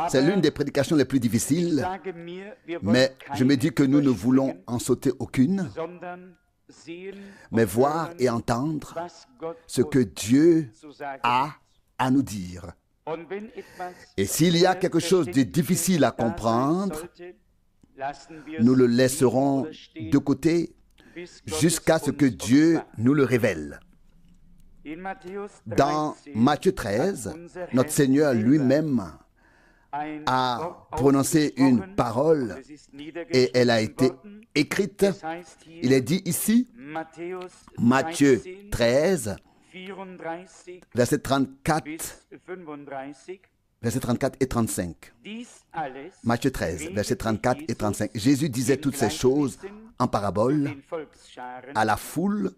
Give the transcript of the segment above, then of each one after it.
C'est l'une des prédications les plus difficiles, mais je me dis que nous ne voulons en sauter aucune, mais voir et entendre ce que Dieu a à nous dire. Et s'il y a quelque chose de difficile à comprendre, nous le laisserons de côté jusqu'à ce que Dieu nous le révèle. Dans Matthieu 13, notre Seigneur lui-même a prononcé une parole et elle a été écrite. Il est dit ici, Matthieu 13, versets 34 et 35. Matthieu 13, versets 34 et 35. Jésus disait toutes ces choses en parabole à la foule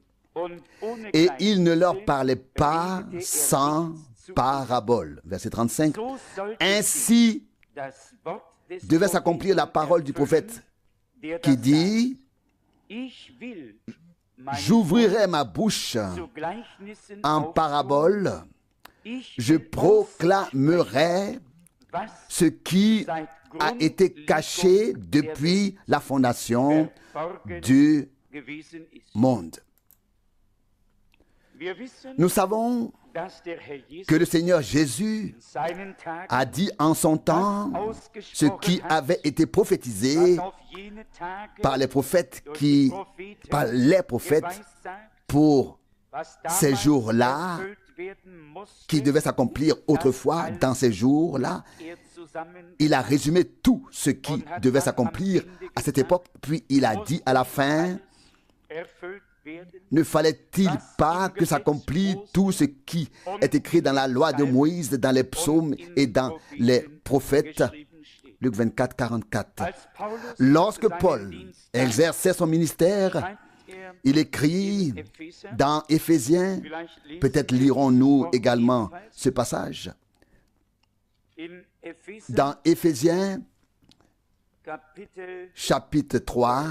et il ne leur parlait pas sans parabole. Verset 35. Ainsi devait s'accomplir la parole du prophète qui dit: j'ouvrirai ma bouche en parabole, je proclamerai ce qui a été caché depuis la fondation du monde. Nous savons que le Seigneur Jésus a dit en son temps ce qui avait été prophétisé par les prophètes pour ces jours-là, qui devaient s'accomplir autrefois dans ces jours-là. Il a résumé tout ce qui devait s'accomplir à cette époque, puis il a dit à la fin: ne fallait-il pas que s'accomplisse tout ce qui est écrit dans la loi de Moïse, dans les psaumes et dans les prophètes? Luc 24, 44. Lorsque Paul exerçait son ministère, il écrit dans Éphésiens, peut-être lirons-nous également ce passage, dans Éphésiens, chapitre 3,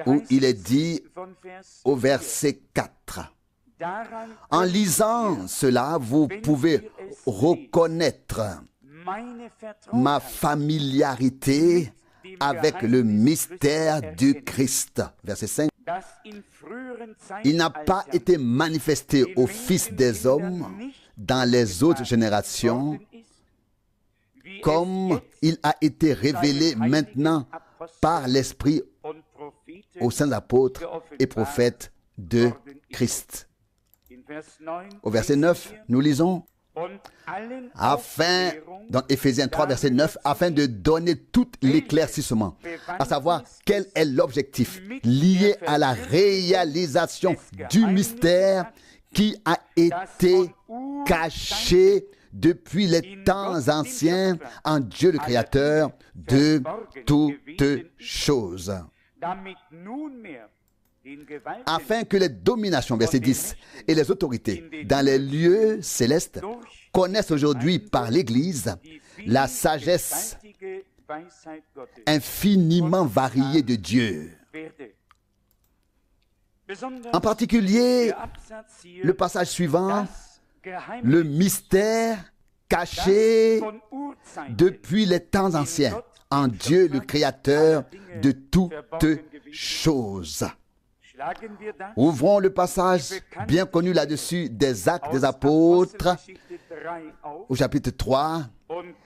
où il est dit au verset 4. En lisant cela, vous pouvez reconnaître ma familiarité avec le mystère du Christ. Verset 5. Il n'a pas été manifesté aux fils des hommes dans les autres générations, comme il a été révélé maintenant par l'Esprit aux saints apôtres et prophètes de Christ. Au verset 9, nous lisons: afin, dans Éphésiens 3, verset 9, afin de donner tout l'éclaircissement, à savoir quel est l'objectif lié à la réalisation du mystère qui a été caché depuis les temps anciens en Dieu le Créateur de toutes choses. Afin que les dominations, verset 10, et les autorités dans les lieux célestes connaissent aujourd'hui par l'Église la sagesse infiniment variée de Dieu. En particulier, le passage suivant, le mystère caché depuis les temps anciens en Dieu le Créateur de toutes choses. Ouvrons le passage bien connu là-dessus des Actes des Apôtres au chapitre 3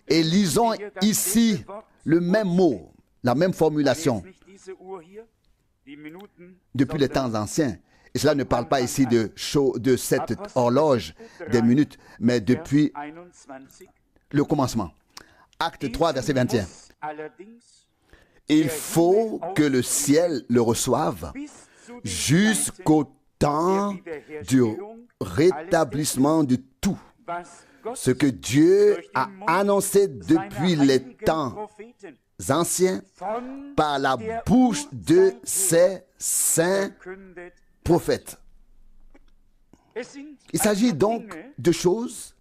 et lisons ici le même mot, la même formulation, depuis les temps anciens. Et cela ne parle pas ici de cette horloge des minutes, mais depuis le commencement. Acte 3, verset 21. Il faut que le ciel le reçoive jusqu'au temps du rétablissement de tout, ce que Dieu a annoncé depuis les temps anciens par la bouche de ses saints prophètes. Il s'agit donc de choses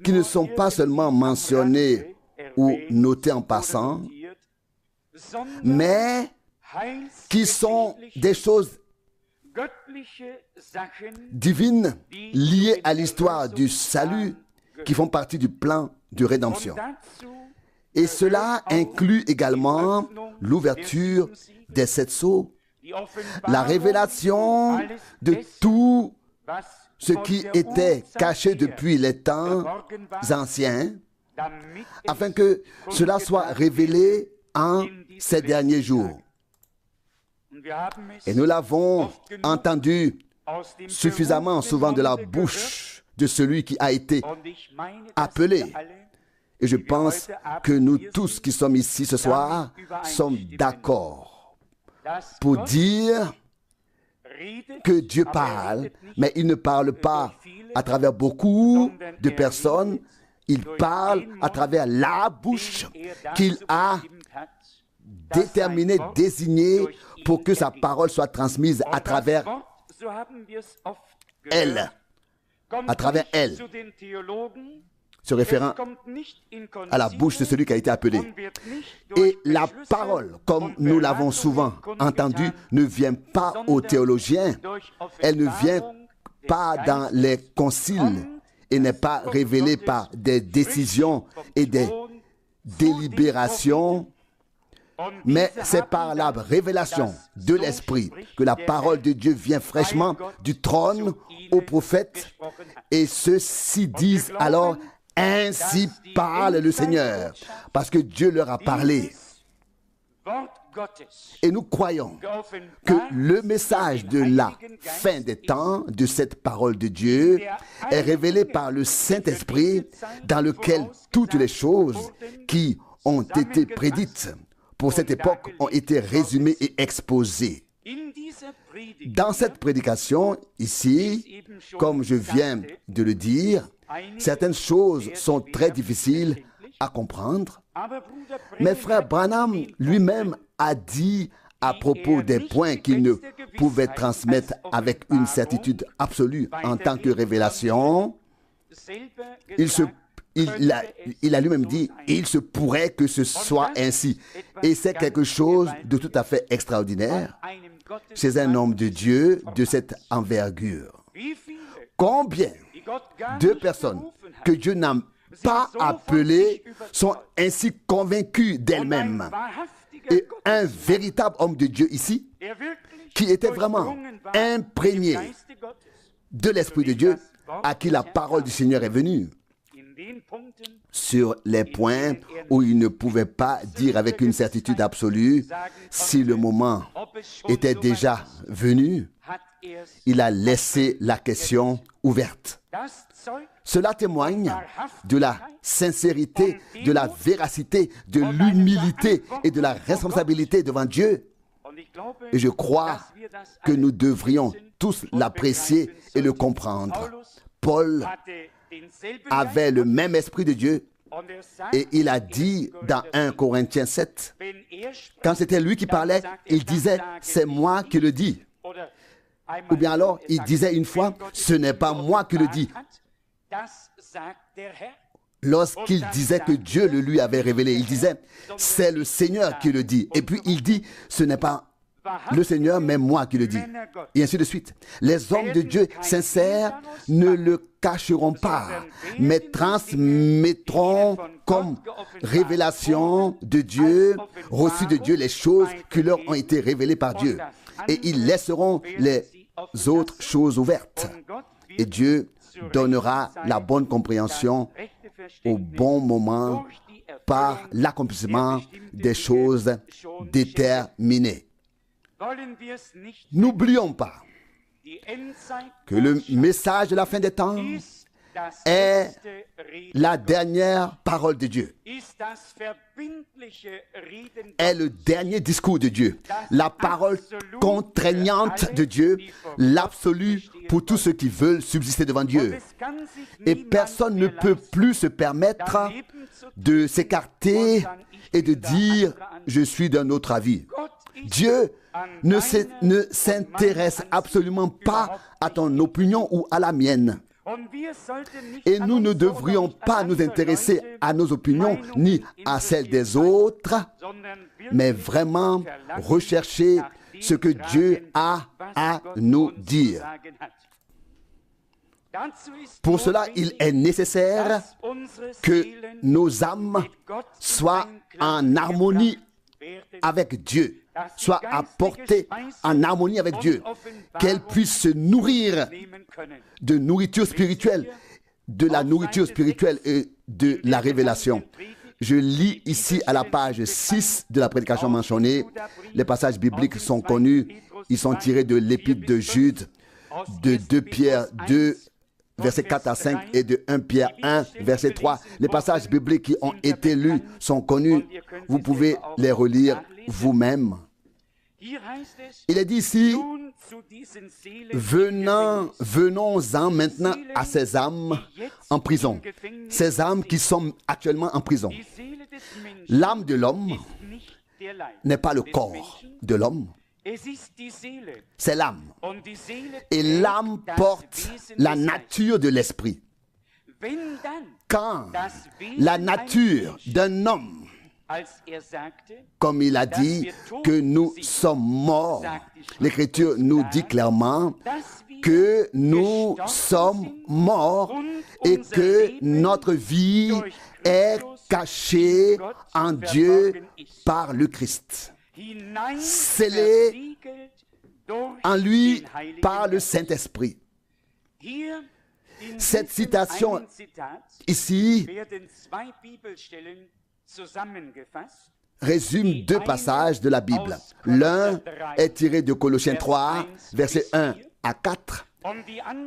qui ne sont pas seulement mentionnées ou notées en passant, mais qui sont des choses divines liées à l'histoire du salut qui font partie du plan de rédemption. Et cela inclut également l'ouverture des 7 sceaux, la révélation de tout ce qui était caché depuis les temps anciens, afin que cela soit révélé en ces derniers jours. Et nous l'avons entendu suffisamment souvent de la bouche de celui qui a été appelé. Et je pense que nous tous qui sommes ici ce soir sommes d'accord pour dire que Dieu parle, mais il ne parle pas à travers beaucoup de personnes. Il parle à travers la bouche qu'il a déterminée, désignée pour que sa parole soit transmise à travers elle. À travers elle. Se référant à la bouche de celui qui a été appelé. Et la parole, comme nous l'avons souvent entendu, ne vient pas aux théologiens. Elle ne vient pas dans les conciles et n'est pas révélée par des décisions et des délibérations, mais c'est par la révélation de l'Esprit que la parole de Dieu vient fraîchement du trône aux prophètes, et ceux-ci disent alors: ainsi parle le Seigneur, parce que Dieu leur a parlé. Et nous croyons que le message de la fin des temps, de cette parole de Dieu, est révélé par le Saint-Esprit, dans lequel toutes les choses qui ont été prédites pour cette époque ont été résumées et exposées. Dans cette prédication, ici, comme je viens de le dire, certaines choses sont très difficiles à comprendre, mais frère Branham lui-même a dit à propos des points qu'il ne pouvait transmettre avec une certitude absolue en tant que révélation. Il a lui-même dit: il se pourrait que ce soit ainsi. Et c'est quelque chose de tout à fait extraordinaire chez un homme de Dieu de cette envergure. Combien de personnes que Dieu n'a pas appelées sont ainsi convaincues d'elles-mêmes? Et un véritable homme de Dieu ici, qui était vraiment imprégné de l'Esprit de Dieu, à qui la parole du Seigneur est venue, sur les points où il ne pouvait pas dire avec une certitude absolue si le moment était déjà venu, il a laissé la question ouverte. Cela témoigne de la sincérité, de la véracité, de l'humilité et de la responsabilité devant Dieu. Et je crois que nous devrions tous l'apprécier et le comprendre. Paul avait le même esprit de Dieu et il a dit dans 1 Corinthiens 7, quand c'était lui qui parlait, il disait: c'est moi qui le dis. Ou bien alors, il disait une fois: ce n'est pas moi qui le dis. Lorsqu'il disait que Dieu le lui avait révélé, il disait: c'est le Seigneur qui le dit. Et puis il dit: ce n'est pas le Seigneur, mais moi qui le dis. Et ainsi de suite. Les hommes de Dieu sincères ne le cacheront pas, mais transmettront comme révélation de Dieu, reçue de Dieu, les choses qui leur ont été révélées par Dieu. Et ils laisseront les autres choses ouvertes. Et Dieu donnera la bonne compréhension au bon moment par l'accomplissement des choses déterminées. N'oublions pas que le message de la fin des temps est la dernière parole de Dieu, est le dernier discours de Dieu, la parole contraignante de Dieu, l'absolu pour tous ceux qui veulent subsister devant Dieu. Et personne ne peut plus se permettre de s'écarter et de dire: je suis d'un autre avis. Dieu ne s'intéresse absolument pas à ton opinion ou à la mienne. Et nous ne devrions pas nous intéresser à nos opinions ni à celles des autres, mais vraiment rechercher ce que Dieu a à nous dire. Pour cela, il est nécessaire que nos âmes soient en harmonie avec Dieu, soient apportées en harmonie avec Dieu, qu'elles puissent se nourrir de nourriture spirituelle, de la nourriture spirituelle et de la révélation. Je lis ici à la page 6 de la prédication mentionnée. Les passages bibliques sont connus. Ils sont tirés de l'épître de Jude, de 2 Pierre 2, versets 4 à 5 et de 1 Pierre 1, verset 3. Les passages bibliques qui ont été lus sont connus. Vous pouvez les relire vous-même. Il est dit ici, venons-en maintenant à ces âmes en prison, ces âmes qui sont actuellement en prison. L'âme de l'homme n'est pas le corps de l'homme, c'est l'âme. Et l'âme porte la nature de l'esprit. Quand la nature d'un homme, comme il a dit que nous sommes morts, l'Écriture nous dit clairement que nous sommes morts et que notre vie est cachée en Dieu par le Christ, scellée en lui par le Saint-Esprit. Cette citation ici résume 2 passages de la Bible. L'un est tiré de Colossiens 3, versets 1 à 4,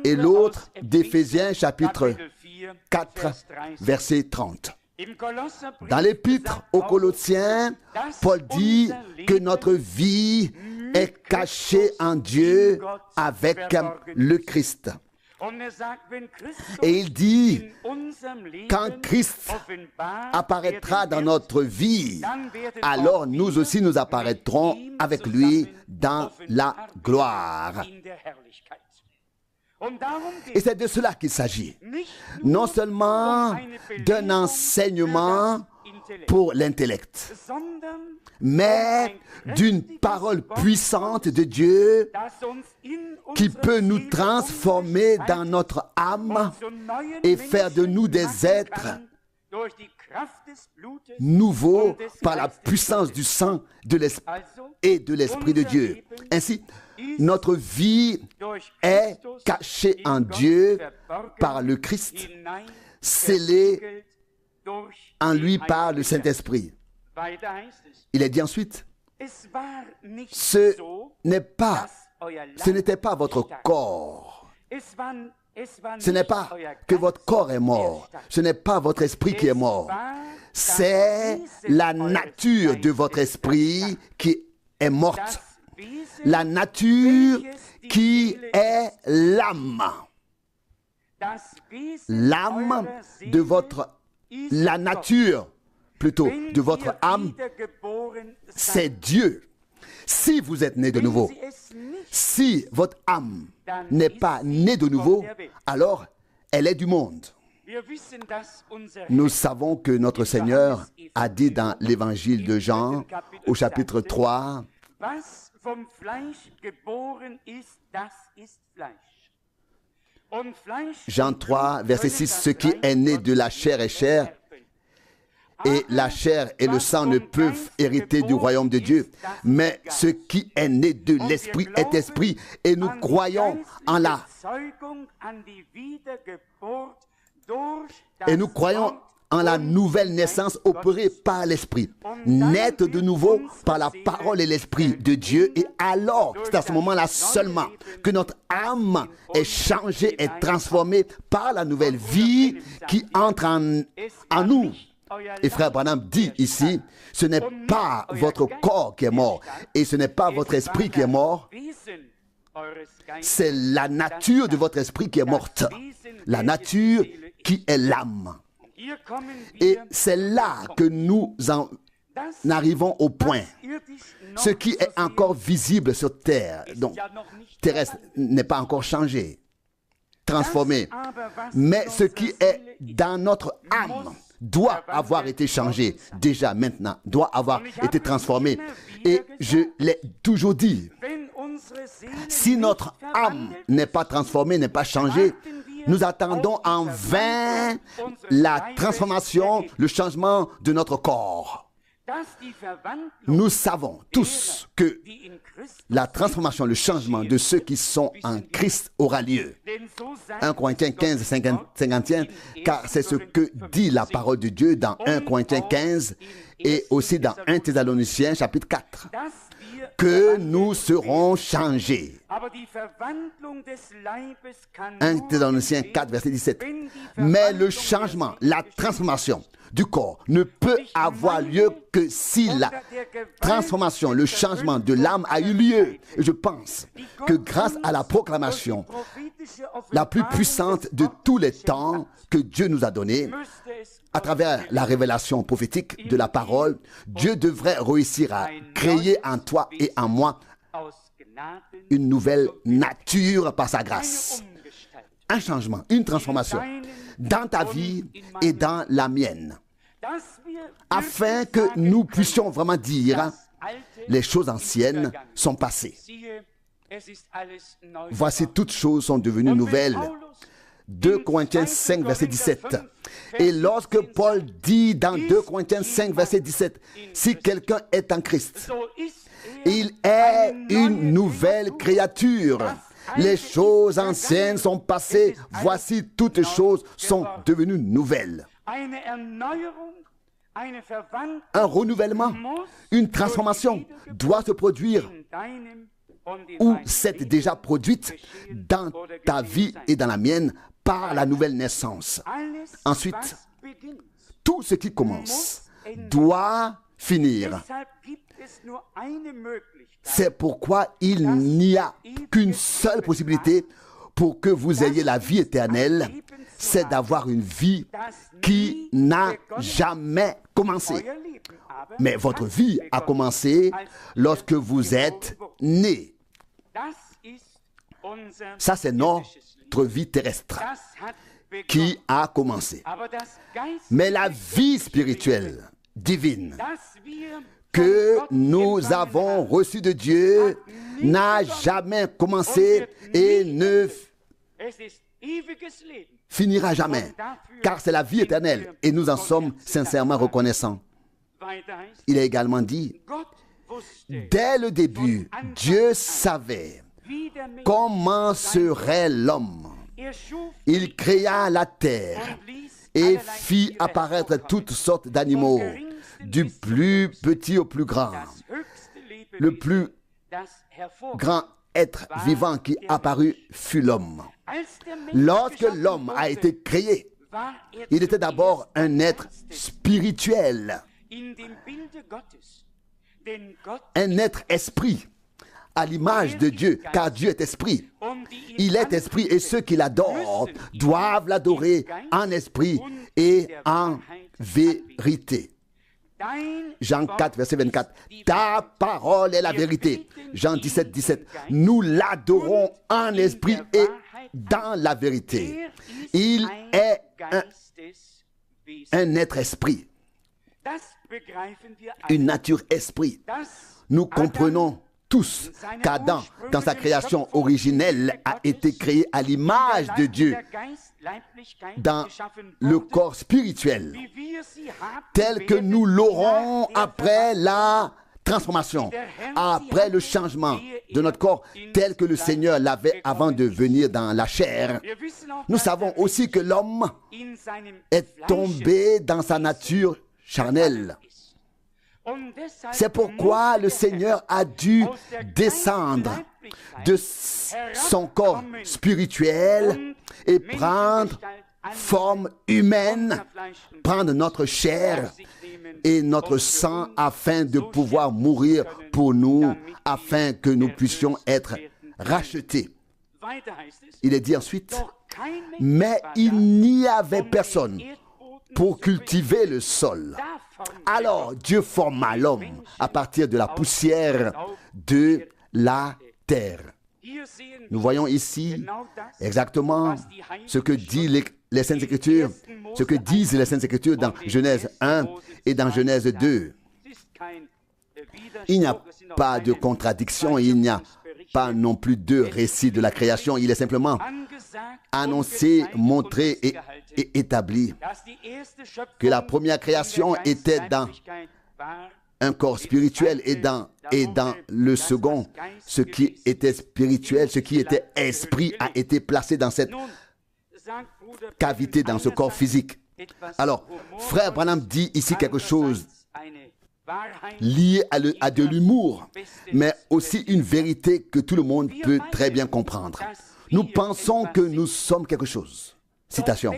et l'autre d'Éphésiens chapitre 4, verset 30. Dans l'épître aux Colossiens, Paul dit que notre vie est cachée en Dieu avec le Christ. Et il dit, quand Christ apparaîtra dans notre vie, alors nous aussi nous apparaîtrons avec lui dans la gloire. Et c'est de cela qu'il s'agit. Non seulement d'un enseignement pour l'intellect, mais d'une parole puissante de Dieu qui peut nous transformer dans notre âme et faire de nous des êtres nouveaux par la puissance du sang et de l'Esprit de Dieu. Ainsi, notre vie est cachée en Dieu par le Christ, scellée en lui par le Saint-Esprit. Il est dit ensuite, ce n'était pas votre corps. Ce n'est pas que votre corps est mort. Ce n'est pas votre esprit qui est mort. C'est la nature de votre esprit qui est morte. La nature qui est l'âme. L'âme de la nature plutôt de votre âme, c'est Dieu. Si vous êtes né de nouveau, si votre âme n'est pas née de nouveau, alors elle est du monde. Nous savons que notre Seigneur a dit dans l'évangile de Jean, au chapitre 3, Jean 3, verset 6, ce qui est né de la chair est chair, et la chair et le sang ne peuvent hériter du royaume de Dieu. Mais ce qui est né de l'esprit est esprit. Et nous croyons en la nouvelle naissance opérée par l'esprit. Naître de nouveau par la parole et l'esprit de Dieu. Et alors, c'est à ce moment-là seulement que notre âme est changée et transformée par la nouvelle vie qui entre en nous. Et frère Branham dit ici, ce n'est pas votre corps qui est mort et ce n'est pas votre esprit qui est mort, c'est la nature de votre esprit qui est morte, la nature qui est l'âme. Et c'est là que nous en arrivons au point. Ce qui est encore visible sur terre, donc terrestre, n'est pas encore changé. transformé. Mais ce qui est dans notre âme doit avoir été changé déjà maintenant, doit avoir été transformé. Et je l'ai toujours dit, si notre âme n'est pas transformée, n'est pas changée, nous attendons en vain la transformation, le changement de notre corps. Nous savons tous que la transformation, le changement de ceux qui sont en Christ aura lieu. 1 Corinthiens 15, 51, car c'est ce que dit la parole de Dieu dans 1 Corinthiens 15 et aussi dans 1 Thessaloniciens chapitre 4, que nous serons changés. 1 Thessaloniciens 4, verset 17. Mais le changement, la transformation du corps ne peut avoir lieu que si la transformation, le changement de l'âme a eu lieu. Et je pense que grâce à la proclamation la plus puissante de tous les temps que Dieu nous a donnée, à travers la révélation prophétique de la parole, Dieu devrait réussir à créer en toi et en moi une nouvelle nature par sa grâce. Un changement, une transformation dans ta vie et dans la mienne, afin que nous puissions vraiment dire les choses anciennes sont passées. Voici, toutes choses sont devenues nouvelles. 2 Corinthiens 5, verset 17. Et lorsque Paul dit dans 2 Corinthiens 5, verset 17, si quelqu'un est en Christ, il est une nouvelle créature. Les choses anciennes sont passées, voici toutes choses sont devenues nouvelles. Un renouvellement, une transformation doit se produire ou s'est déjà produite dans ta vie et dans la mienne par la nouvelle naissance. Ensuite, tout ce qui commence doit finir. C'est pourquoi il n'y a qu'une seule possibilité pour que vous ayez la vie éternelle, c'est d'avoir une vie qui n'a jamais commencé. Mais votre vie a commencé lorsque vous êtes né. Ça, c'est notre vie terrestre qui a commencé. Mais la vie spirituelle, divine, que nous avons reçue de Dieu n'a jamais commencé et ne finira jamais, car c'est la vie éternelle et nous en sommes sincèrement reconnaissants. Il est également dit, dès le début, Dieu savait comment serait l'homme. Il créa la terre et fit apparaître toutes sortes d'animaux, du plus petit au plus grand. Le plus grand être vivant qui apparut fut l'homme. Lorsque l'homme a été créé, il était d'abord un être spirituel, un être esprit, à l'image de Dieu, car Dieu est esprit. Il est esprit et ceux qui l'adorent doivent l'adorer en esprit et en vérité. Jean 4, verset 24. Ta parole est la vérité. Jean 17, 17. Nous l'adorons en esprit et dans la vérité. Il est un être esprit, une nature esprit. Nous comprenons tous qu'Adam, dans sa création originelle, a été créé à l'image de Dieu, dans le corps spirituel, tel que nous l'aurons après la transformation, après le changement de notre corps, tel que le Seigneur l'avait avant de venir dans la chair. Nous savons aussi que l'homme est tombé dans sa nature charnelle. C'est pourquoi le Seigneur a dû descendre de son corps spirituel et prendre forme humaine, prendre notre chair et notre sang afin de pouvoir mourir pour nous, afin que nous puissions être rachetés. Il est dit ensuite, mais il n'y avait personne pour cultiver le sol. Alors Dieu forma l'homme à partir de la poussière de la terre. Nous voyons ici exactement ce que disent les Saintes Écritures, ce que disent les Saintes Écritures dans Genèse 1 et dans Genèse 2. Il n'y a pas de contradiction, il n'y a pas non plus de récit de la création. Il est simplement annoncé, montré et établi que la première création était dans un corps spirituel et dans le second, ce qui était spirituel, ce qui était esprit a été placé dans cette cavité, dans ce corps physique. Alors, frère Branham dit ici quelque chose lié à de l'humour, mais aussi une vérité que tout le monde peut très bien comprendre. Nous pensons que nous sommes quelque chose. Citation.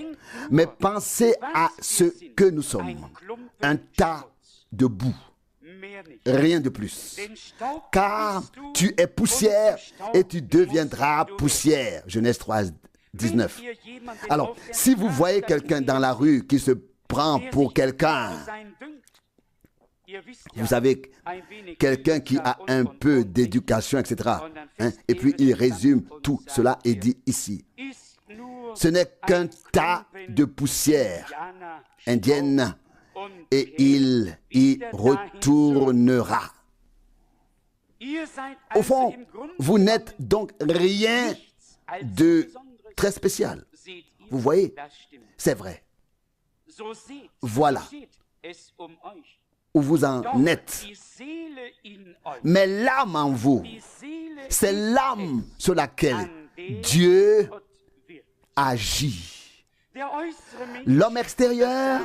Mais pensez à ce que nous sommes. Un tas de boue. Rien de plus. Car tu es poussière et tu deviendras poussière. Genèse 3, 19. Alors, si vous voyez quelqu'un dans la rue qui se prend pour quelqu'un, vous savez, quelqu'un qui a un peu d'éducation, etc. Et puis il résume tout cela et dit ici, ce n'est qu'un tas de poussière indienne et il y retournera. Au fond, vous n'êtes donc rien de très spécial. Vous voyez, c'est vrai. Voilà où vous en êtes. Mais l'âme en vous, c'est l'âme sur laquelle Dieu agit. L'homme extérieur,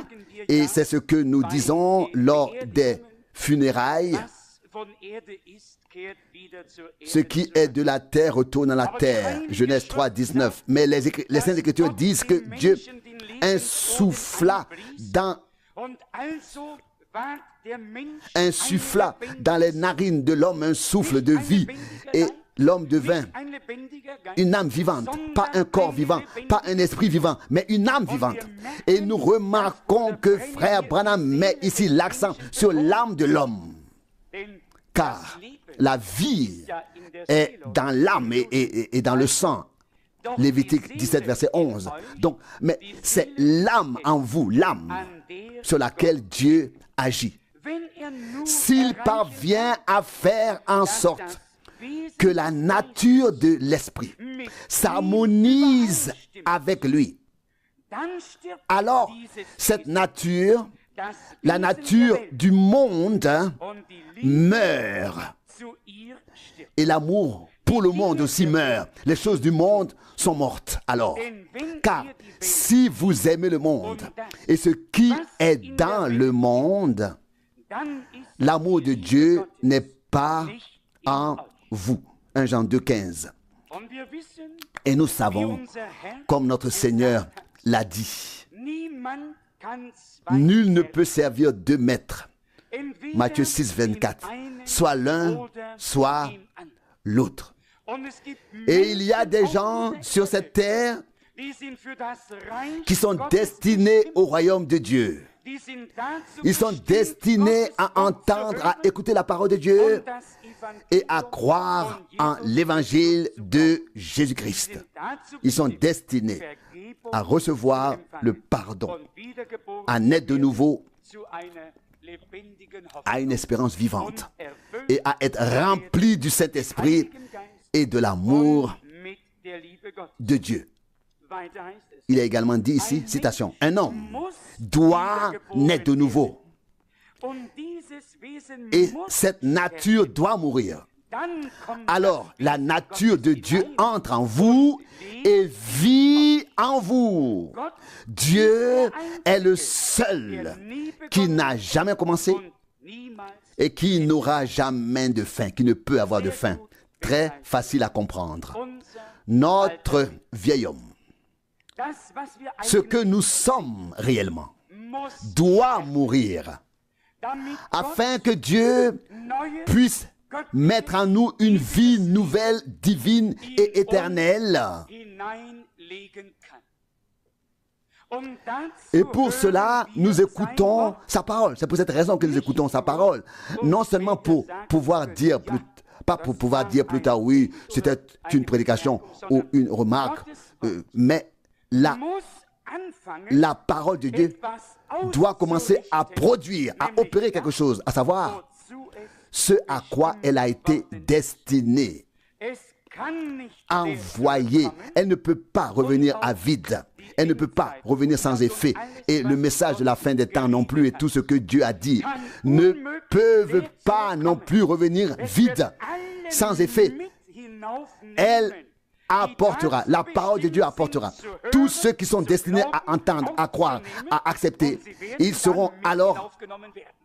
et c'est ce que nous disons lors des funérailles, ce qui est de la terre retourne à la terre. Genèse 3, 19. Mais les Saintes Écritures disent que Dieu insuffla dans les narines de l'homme un souffle de vie et l'homme devint une âme vivante, pas un corps vivant, pas un esprit vivant, mais une âme vivante. Et nous remarquons que frère Branham met ici l'accent sur l'âme de l'homme, car la vie est dans l'âme et dans le sang. Lévitique 17, verset 11. Donc, mais c'est l'âme en vous, l'âme sur laquelle Dieu agit. S'il parvient à faire en sorte que la nature de l'esprit s'harmonise avec lui, alors cette nature, la nature du monde, meurt. Et l'amour pour le monde aussi meurt. Les choses du monde sont mortes alors. Car si vous aimez le monde et ce qui est dans le monde, l'amour de Dieu n'est pas en vous. 1 Jean 2, 15. Et nous savons, comme notre Seigneur l'a dit, nul ne peut servir deux maîtres. Matthieu 6, 24. Soit l'un, soit l'autre. Et il y a des gens sur cette terre qui sont destinés au royaume de Dieu. Ils sont destinés à entendre, à écouter la parole de Dieu et à croire en l'évangile de Jésus-Christ. Ils sont destinés à recevoir le pardon, à naître de nouveau, à une espérance vivante et à être remplis du Saint-Esprit et de l'amour de Dieu. Il est également dit ici, citation, un homme doit naître de nouveau. Et cette nature doit mourir. Alors, la nature de Dieu entre en vous et vit en vous. Dieu est le seul qui n'a jamais commencé et qui n'aura jamais de fin, qui ne peut avoir de fin. Très facile à comprendre. Notre vieil homme, ce que nous sommes réellement, doit mourir afin que Dieu puisse mettre en nous une vie nouvelle, divine et éternelle. Et pour cela, nous écoutons sa parole. C'est pour cette raison que nous écoutons sa parole. Non seulement pour pouvoir dire Pas pour pouvoir dire plus tard, oui, c'était une prédication ou une remarque, mais la parole de Dieu doit commencer à produire, à opérer quelque chose, à savoir ce à quoi elle a été destinée, envoyée. Elle ne peut pas revenir à vide. Elle ne peut pas revenir sans effet. Et le message de la fin des temps non plus et tout ce que Dieu a dit ne peuvent pas non plus revenir vide, sans effet. Elle apportera, la parole de Dieu apportera. Tous ceux qui sont destinés à entendre, à croire, à accepter, ils seront alors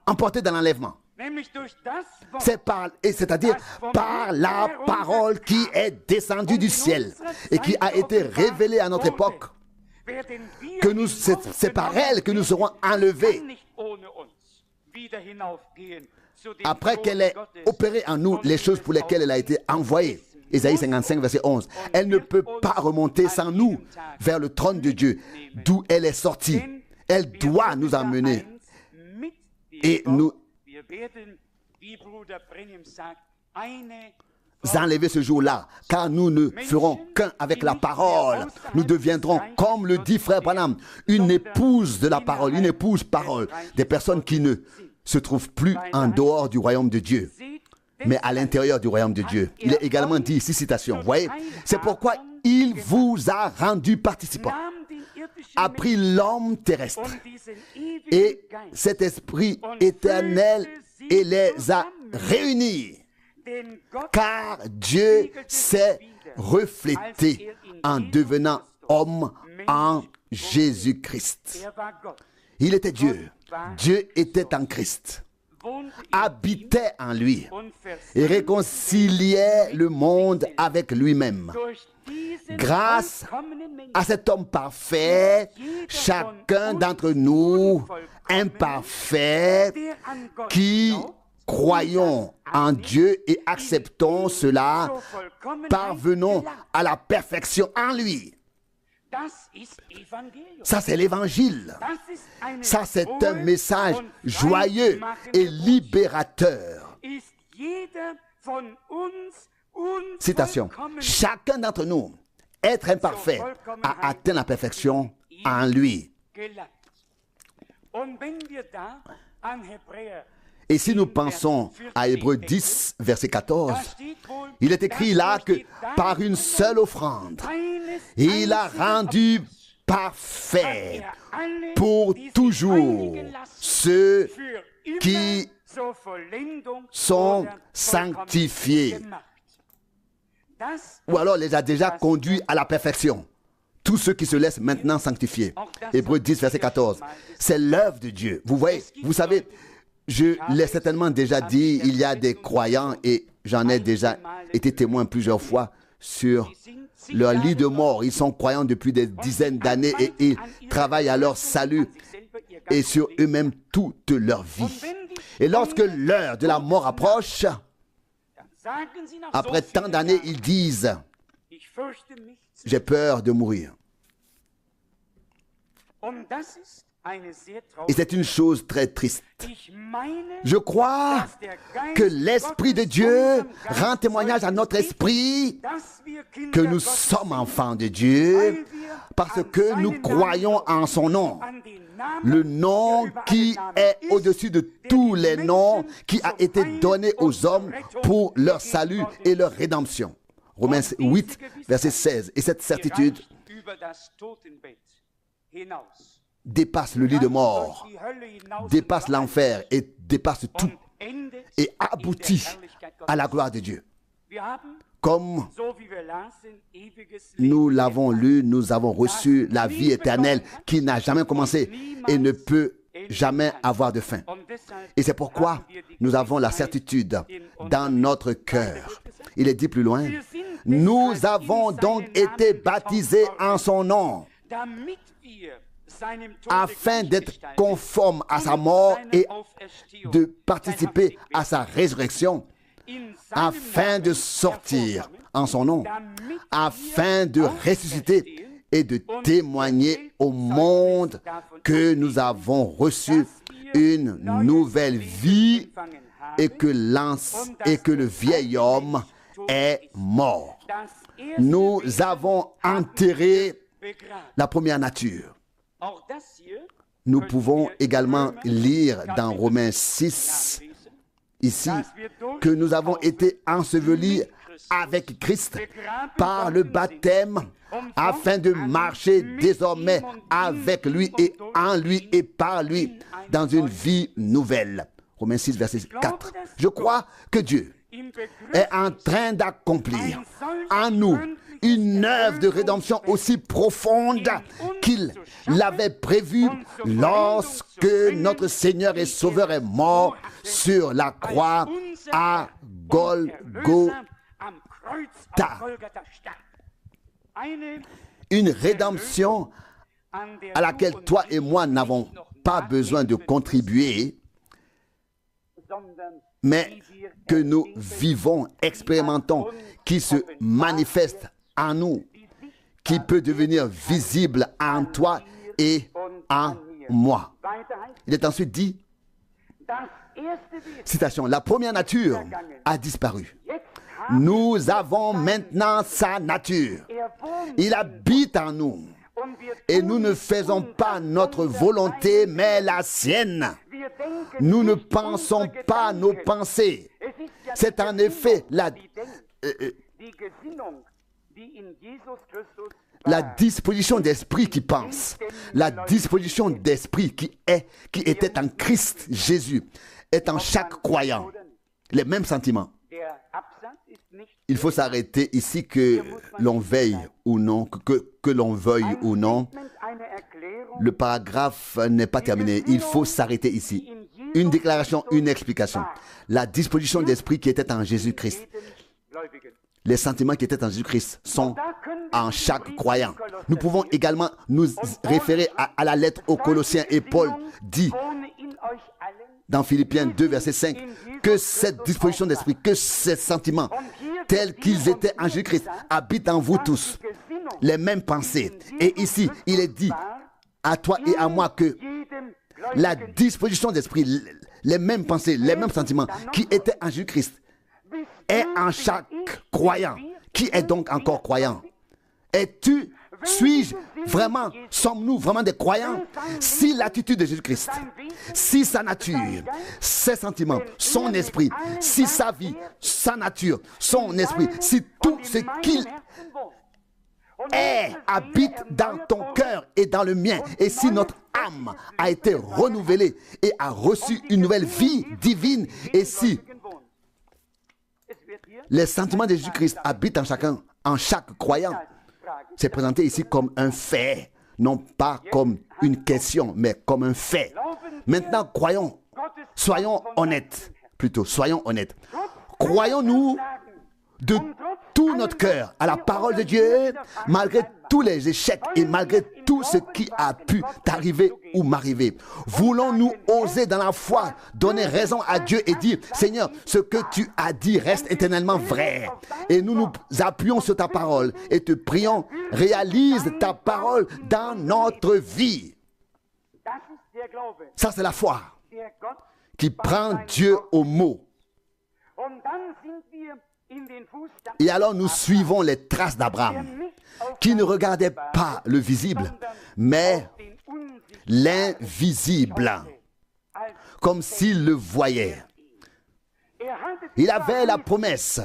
emportés dans l'enlèvement. C'est-à-dire par la parole qui est descendue du ciel et qui a été révélée à notre époque. C'est par elle que nous serons enlevés. Après qu'elle ait opéré en nous les choses pour lesquelles elle a été envoyée. Ésaïe 55, verset 11. Elle ne peut pas remonter sans nous vers le trône de Dieu, d'où elle est sortie. Elle doit nous emmener. Et nous enlever ce jour-là, car nous ne ferons qu'un avec la parole. Nous deviendrons, comme le dit frère Branham, une épouse de la parole, une épouse parole, des personnes qui ne se trouvent plus en dehors du royaume de Dieu, mais à l'intérieur du royaume de Dieu. Il est également dit ici, citation, vous voyez, c'est pourquoi il vous a rendu participants, a pris l'homme terrestre et cet esprit éternel et les a réunis. Car Dieu s'est reflété en devenant homme en Jésus-Christ. Il était Dieu. Dieu était en Christ, habitait en lui et réconciliait le monde avec lui-même. Grâce à cet homme parfait, chacun d'entre nous, imparfait, qui croyons en Dieu et acceptons cela, parvenons à la perfection en lui. Ça, c'est l'évangile. Ça, c'est un message joyeux et libérateur. Citation. Chacun d'entre nous, être imparfait, a atteint la perfection en lui. Et si nous pensons à Hébreux 10, verset 14, il est écrit là que par une seule offrande, il a rendu parfait pour toujours ceux qui sont sanctifiés. Ou alors les a déjà conduits à la perfection. Tous ceux qui se laissent maintenant sanctifier. Hébreux 10, verset 14. C'est l'œuvre de Dieu. Vous voyez, vous savez, je l'ai certainement déjà dit, il y a des croyants et j'en ai déjà été témoin plusieurs fois sur leur lit de mort. Ils sont croyants depuis des dizaines d'années et ils travaillent à leur salut et sur eux-mêmes toute leur vie. Et lorsque l'heure de la mort approche, après tant d'années, ils disent « J'ai peur de mourir ». Et c'est une chose très triste. Je crois que l'Esprit de Dieu rend témoignage à notre esprit que nous sommes enfants de Dieu parce que nous croyons en son nom. Le nom qui est au-dessus de tous les noms, qui a été donné aux hommes pour leur salut et leur rédemption. Romains 8, verset 16. Et cette certitude dépasse le lit de mort, dépasse l'enfer et dépasse tout et aboutit à la gloire de Dieu. Comme nous l'avons lu, nous avons reçu la vie éternelle qui n'a jamais commencé et ne peut jamais avoir de fin. Et c'est pourquoi nous avons la certitude dans notre cœur. Il est dit plus loin, nous avons donc été baptisés en son nom, afin d'être conformes à sa mort et de participer à sa résurrection, afin de sortir en son nom, afin de ressusciter et de témoigner au monde que nous avons reçu une nouvelle vie et que le vieil homme est mort. Nous avons enterré la première nature. Nous pouvons également lire dans Romains 6, ici, que nous avons été ensevelis avec Christ par le baptême afin de marcher désormais avec lui et en lui et par lui dans une vie nouvelle. Romains 6, verset 4. Je crois que Dieu est en train d'accomplir en nous une œuvre de rédemption aussi profonde qu'il l'avait prévue lorsque notre Seigneur et Sauveur est mort sur la croix à Golgotha. Une rédemption à laquelle toi et moi n'avons pas besoin de contribuer, mais que nous vivons, expérimentons, qui se manifeste en nous, qui peut devenir visible en toi et en moi. Il est ensuite dit, citation, la première nature a disparu. Nous avons maintenant sa nature. Il habite en nous. Et nous ne faisons pas notre volonté, mais la sienne. Nous ne pensons pas nos pensées. C'est en effet la disposition d'esprit qui pense, la disposition d'esprit qui était en Christ Jésus, est en chaque croyant. Les mêmes sentiments. Il faut s'arrêter ici, que l'on veille ou non, que l'on veuille ou non. Le paragraphe n'est pas terminé. Il faut s'arrêter ici. Une déclaration, une explication. La disposition d'esprit qui était en Jésus-Christ. Les sentiments qui étaient en Jésus-Christ sont en chaque croyant. Nous pouvons également nous référer à la lettre aux Colossiens, et Paul dit dans Philippiens 2, verset 5, que cette disposition d'esprit, que ces sentiments, tels qu'ils étaient en Jésus-Christ, habitent en vous tous, les mêmes pensées. Et ici, il est dit à toi et à moi que la disposition d'esprit, les mêmes pensées, les mêmes sentiments qui étaient en Jésus-Christ, est en chaque croyant. Qui est donc encore croyant? Suis-je vraiment, sommes-nous vraiment des croyants? Si l'attitude de Jésus-Christ, si sa nature, ses sentiments, son esprit, si sa vie, sa nature, son esprit, si tout ce qu'il est habite dans ton cœur et dans le mien, et si notre âme a été renouvelée et a reçu une nouvelle vie divine, et si les sentiments de Jésus-Christ habitent en chaque croyant, c'est présenté ici comme un fait, non pas comme une question, mais comme un fait. Maintenant, soyons honnêtes, Croyons-nous de tout notre cœur à la parole de Dieu, malgré tous les échecs et malgré tout ce qui a pu t'arriver ou m'arriver? Voulons-nous oser dans la foi donner raison à Dieu et dire: Seigneur, ce que tu as dit reste éternellement vrai, et nous nous appuyons sur ta parole et te prions, réalise ta parole dans notre vie. Ça, c'est la foi qui prend Dieu au mot. Et alors nous suivons les traces d'Abraham, qui ne regardait pas le visible, mais l'invisible, comme s'il le voyait. Il avait la promesse,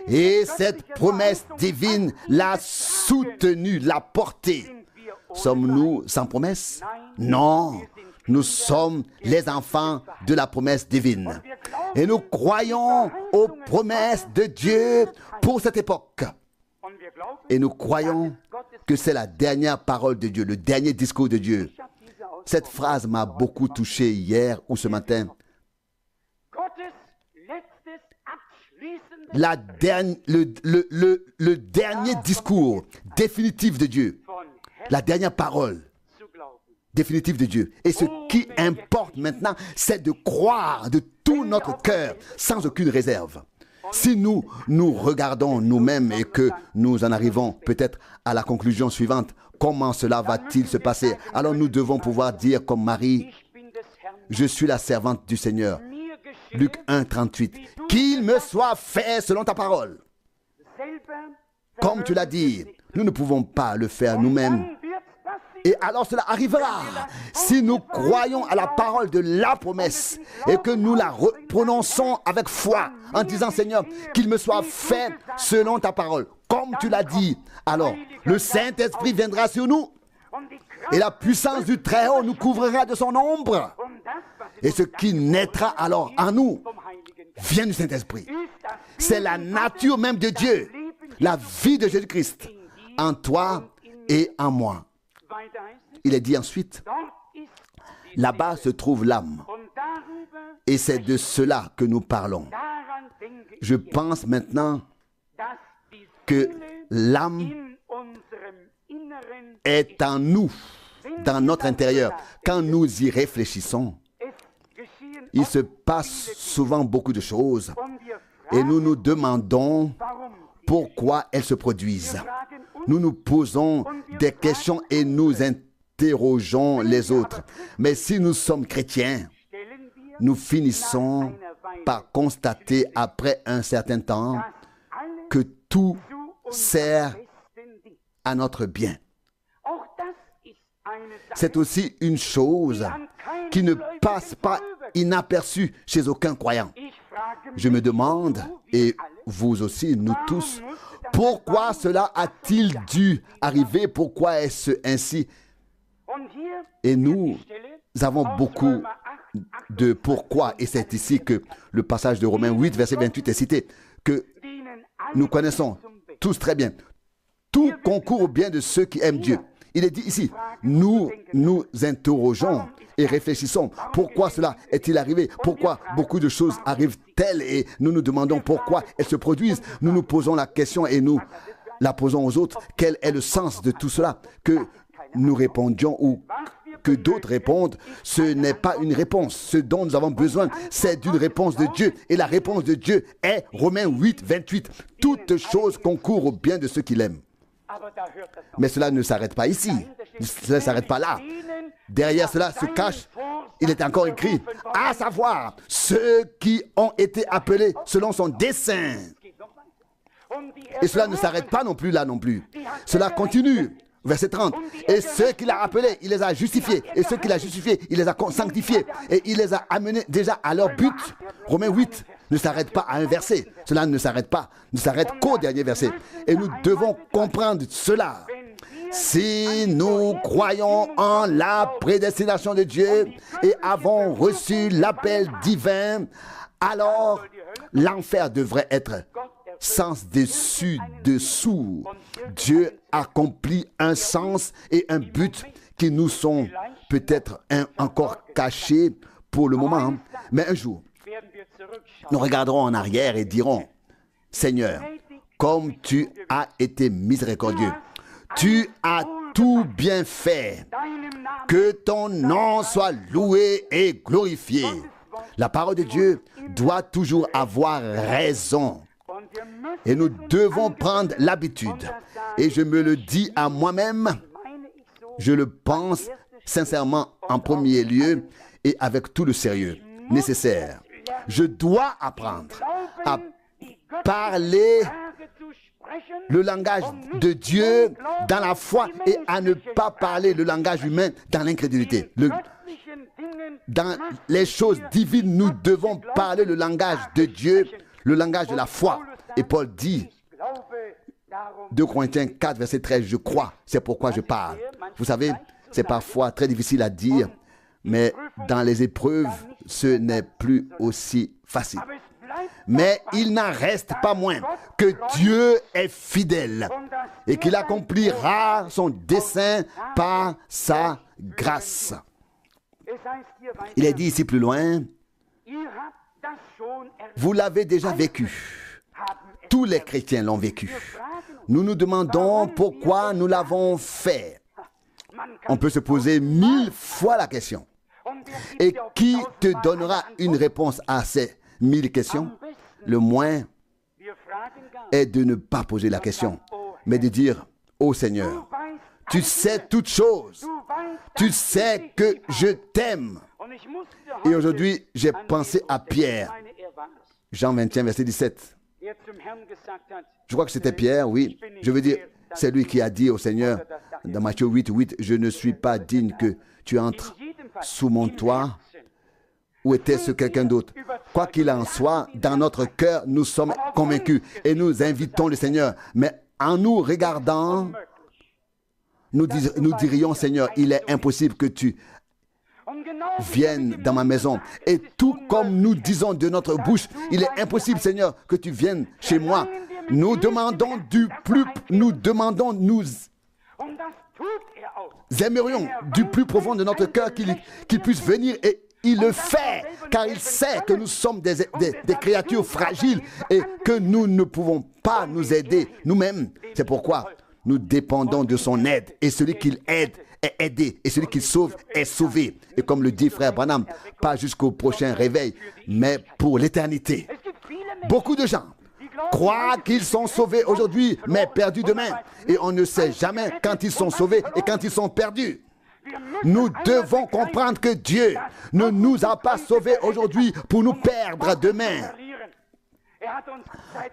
et cette promesse divine l'a soutenu, l'a porté. Sommes-nous sans promesse? Non. Nous sommes les enfants de la promesse divine. Et nous croyons aux promesses de Dieu pour cette époque. Et nous croyons que c'est la dernière parole de Dieu, le dernier discours de Dieu. Cette phrase m'a beaucoup touché hier ou ce matin. Le dernier discours définitif de Dieu. La dernière parole définitive de Dieu. Et ce qui importe maintenant, c'est de croire de tout notre cœur, sans aucune réserve. Si nous regardons nous-mêmes et que nous en arrivons peut-être à la conclusion suivante, comment cela va-t-il se passer? Alors nous devons pouvoir dire comme Marie: je suis la servante du Seigneur. Luc 1, 38. Qu'il me soit fait selon ta parole. Comme tu l'as dit, nous ne pouvons pas le faire nous-mêmes. Et alors cela arrivera si nous croyons à la parole de la promesse et que nous la prononçons avec foi en disant Seigneur, qu'il me soit fait selon ta parole. Comme tu l'as dit, alors le Saint-Esprit viendra sur nous et la puissance du Très-Haut nous couvrira de son ombre. Et ce qui naîtra alors en nous vient du Saint-Esprit. C'est la nature même de Dieu, la vie de Jésus-Christ en toi et en moi. Il est dit ensuite, là-bas se trouve l'âme. Et c'est de cela que nous parlons. Je pense maintenant que l'âme est en nous, dans notre intérieur. Quand nous y réfléchissons, il se passe souvent beaucoup de choses et nous nous demandons pourquoi elles se produisent. Nous nous posons des questions et nous interrogeons les autres. Mais si nous sommes chrétiens, nous finissons par constater après un certain temps que tout sert à notre bien. C'est aussi une chose qui ne passe pas inaperçue chez aucun croyant. Je me demande, et vous aussi, nous tous, pourquoi cela a-t-il dû arriver? Pourquoi est-ce ainsi? Et nous avons beaucoup de pourquoi, et c'est ici que le passage de Romains 8, verset 28 est cité, que nous connaissons tous très bien. Tout concourt au bien de ceux qui aiment Dieu. Il est dit ici, nous nous interrogeons et réfléchissons. Pourquoi cela est-il arrivé? Pourquoi beaucoup de choses arrivent-elles? Et nous nous demandons pourquoi elles se produisent. Nous nous posons la question et nous la posons aux autres. Quel est le sens de tout cela? Que nous répondions ou que d'autres répondent, ce n'est pas une réponse. Ce dont nous avons besoin, c'est d'une réponse de Dieu. Et la réponse de Dieu est Romains 8, 28. Toutes choses concourent au bien de ceux qui l'aiment. Mais cela ne s'arrête pas ici. Cela ne s'arrête pas là. Derrière cela se cache, il est encore écrit, à savoir, ceux qui ont été appelés selon son dessein. Et cela ne s'arrête pas non plus là non plus. Cela continue. Verset 30. Et ceux qu'il a appelés, il les a justifiés. Et ceux qu'il a justifiés, il les a sanctifiés. Et il les a amenés déjà à leur but. Romains 8 ne s'arrête pas à un verset. Cela ne s'arrête pas. Ne s'arrête qu'au dernier verset. Et nous devons comprendre cela. Si nous croyons en la prédestination de Dieu et avons reçu l'appel divin, alors l'enfer devrait être sens dessous. Dieu accomplit un sens et un but qui nous sont peut-être encore cachés pour le moment. Mais un jour, nous regarderons en arrière et dirons, Seigneur, comme tu as été miséricordieux, tu as tout bien fait, que ton nom soit loué et glorifié. La parole de Dieu doit toujours avoir raison. Et nous devons prendre l'habitude. Et je me le dis à moi-même, je le pense sincèrement en premier lieu et avec tout le sérieux nécessaire. Je dois apprendre à parler le langage de Dieu dans la foi et à ne pas parler le langage humain dans l'incrédulité. Dans les choses divines, nous devons parler le langage de Dieu, le langage de la foi. Et Paul dit, 2 Corinthiens 4, verset 13, je crois, c'est pourquoi je parle. Vous savez, c'est parfois très difficile à dire, mais dans les épreuves, ce n'est plus aussi facile. Mais il n'en reste pas moins que Dieu est fidèle et qu'il accomplira son dessein par sa grâce. Il est dit ici plus loin, vous l'avez déjà vécu. Tous les chrétiens l'ont vécu. Nous nous demandons pourquoi nous l'avons fait. On peut se poser 1000 fois la question. Et qui te donnera une réponse à ces 1000 questions? Le moins est de ne pas poser la question, mais de dire, ô Seigneur, tu sais toutes choses. Tu sais que je t'aime. Et aujourd'hui, j'ai pensé à Pierre. Jean 21, verset 17. Je crois que c'était Pierre, oui. Je veux dire, c'est lui qui a dit au Seigneur, dans Matthieu 8, 8, « Je ne suis pas digne que tu entres sous mon toit. » Ou était-ce quelqu'un d'autre? Quoi qu'il en soit, dans notre cœur, nous sommes convaincus et nous invitons le Seigneur. Mais en nous regardant, nous dirions, Seigneur, il est impossible que tu viennes dans ma maison. Et tout comme nous disons de notre bouche, il est impossible, Seigneur, que tu viennes chez moi. Nous demandons nous aimerions du plus profond de notre cœur qu'il puisse venir, et il le fait, car il sait que nous sommes des créatures fragiles et que nous ne pouvons pas nous aider nous-mêmes. C'est pourquoi nous dépendons de son aide, et celui qu'il aide est aidé, et celui qu'il sauve est sauvé. Et comme le dit frère Branham, pas jusqu'au prochain réveil, mais pour l'éternité. Beaucoup de gens croient qu'ils sont sauvés aujourd'hui, mais perdus demain. Et on ne sait jamais quand ils sont sauvés et quand ils sont perdus. Nous devons comprendre que Dieu ne nous a pas sauvés aujourd'hui pour nous perdre demain.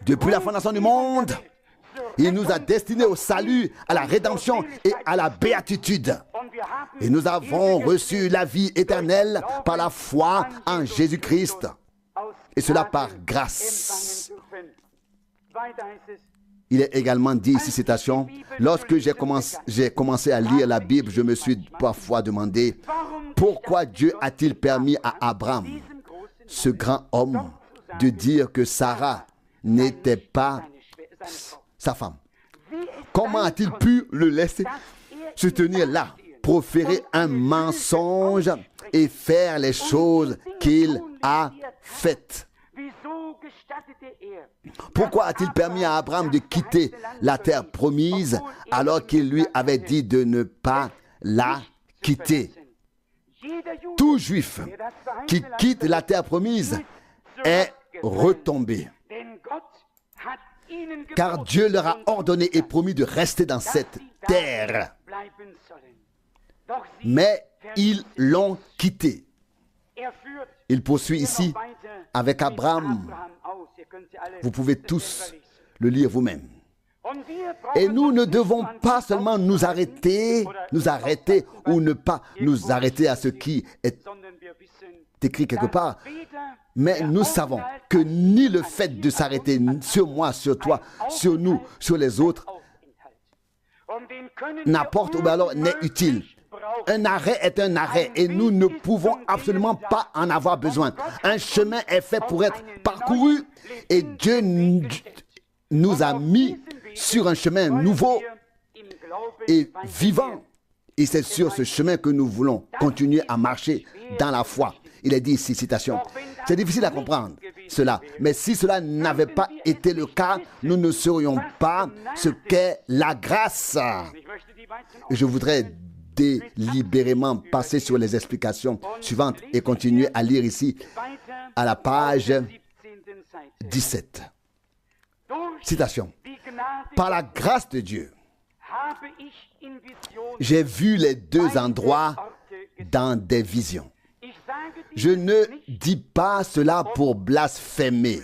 Depuis la fondation du monde, il nous a destinés au salut, à la rédemption et à la béatitude. Et nous avons reçu la vie éternelle par la foi en Jésus-Christ. Et cela par grâce. Il est également dit ici, citation, « Lorsque j'ai commencé à lire la Bible, je me suis parfois demandé pourquoi Dieu a-t-il permis à Abraham, ce grand homme, de dire que Sarah n'était pas sa femme. Comment a-t-il pu le laisser se tenir là, proférer un mensonge et faire les choses qu'il a faites? Pourquoi a-t-il permis à Abraham de quitter la terre promise alors qu'il lui avait dit de ne pas la quitter? Tout juif qui quitte la terre promise est retombé, car Dieu leur a ordonné et promis de rester dans cette terre. Mais ils l'ont quitté. Il poursuit ici avec Abraham. Vous pouvez tous le lire vous-même. Et nous ne devons pas seulement nous arrêter ou ne pas nous arrêter à ce qui est écrit quelque part, mais nous savons que ni le fait de s'arrêter sur moi, sur toi, sur nous, sur les autres, n'apporte ou alors n'est utile. Un arrêt est un arrêt et nous ne pouvons absolument pas en avoir besoin. Un chemin est fait pour être parcouru et Dieu nous a mis sur un chemin nouveau et vivant. Et c'est sur ce chemin que nous voulons continuer à marcher dans la foi. Il est dit ici, citation, c'est difficile à comprendre cela, mais si cela n'avait pas été le cas, nous ne saurions pas ce qu'est la grâce. Et je voudrais délibérément passer sur les explications suivantes et continuer à lire ici à la page 17. Citation. Par la grâce de Dieu, j'ai vu les deux endroits dans des visions. Je ne dis pas cela pour blasphémer,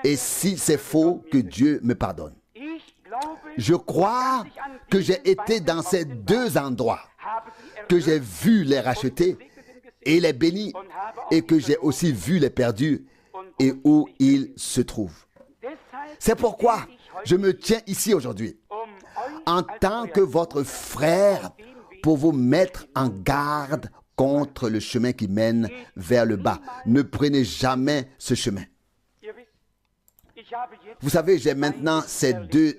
Et si c'est faux, que Dieu me pardonne. Je crois que j'ai été dans ces deux endroits, que j'ai vu les rachetés et les bénis, et que j'ai aussi vu les perdus et où ils se trouvent. C'est pourquoi je me tiens ici aujourd'hui, en tant que votre frère, pour vous mettre en garde contre le chemin qui mène vers le bas. Ne prenez jamais ce chemin. Vous savez, j'ai maintenant ces deux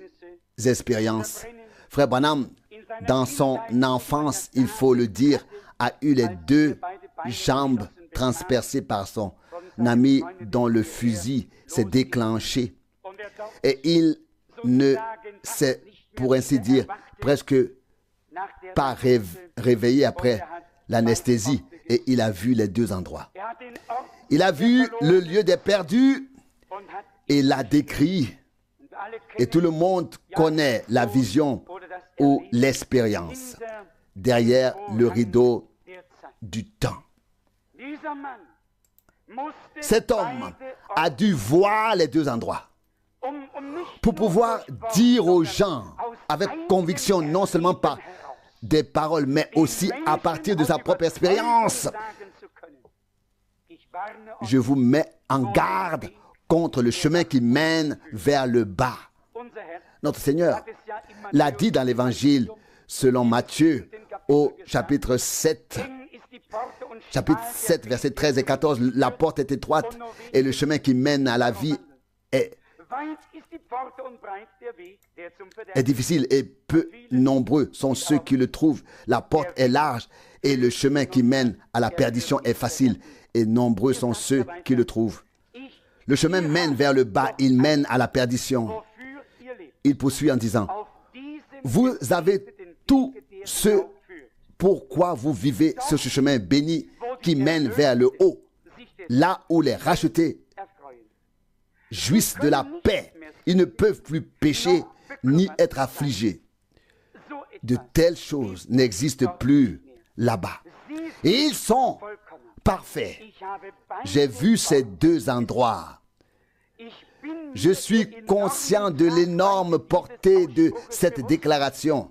expériences. Frère Branham, dans son enfance, il faut le dire, a eu les deux jambes transpercées par son ami dont le fusil s'est déclenché. Et il ne s'est, pour ainsi dire, presque pas réveillé après l'anesthésie, et il a vu les deux endroits. Il a vu le lieu des perdus et l'a décrit. Et tout le monde connaît la vision ou l'expérience derrière le rideau du temps. Cet homme a dû voir les deux endroits pour pouvoir dire aux gens avec conviction, non seulement par des paroles, mais aussi à partir de sa propre expérience. Je vous mets en garde contre le chemin qui mène vers le bas. Notre Seigneur l'a dit dans l'Évangile selon Matthieu au chapitre 7, versets 13 et 14. La porte est étroite et le chemin qui mène à la vie est difficile et peu nombreux sont ceux qui le trouvent. La porte est large et le chemin qui mène à la perdition est facile et nombreux sont ceux qui le trouvent. Le chemin mène vers le bas, il mène à la perdition. Il poursuit en disant, vous avez tout ce pourquoi vous vivez sur ce chemin béni qui mène vers le haut, là où les rachetés jouissent de la paix. Ils ne peuvent plus pécher ni être affligés. De telles choses n'existent plus là-bas. Et ils sont parfaits. J'ai vu ces deux endroits. Je suis conscient de l'énorme portée de cette déclaration.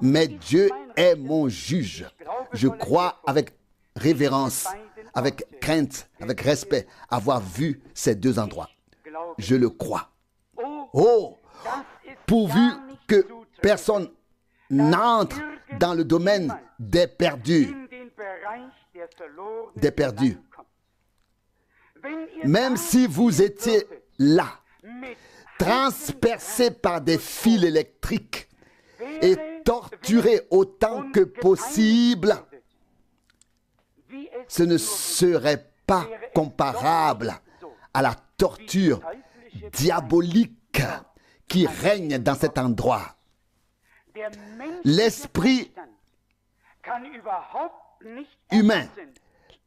Mais Dieu est mon juge. Je crois avec révérence, avec crainte, avec respect, avoir vu ces deux endroits. Je le crois. Oh, pourvu que personne n'entre dans le domaine des perdus. Des perdus. Même si vous étiez là, transpercé par des fils électriques et torturé autant que possible, ce ne serait pas comparable à la torture diabolique qui règne dans cet endroit. L'esprit humain,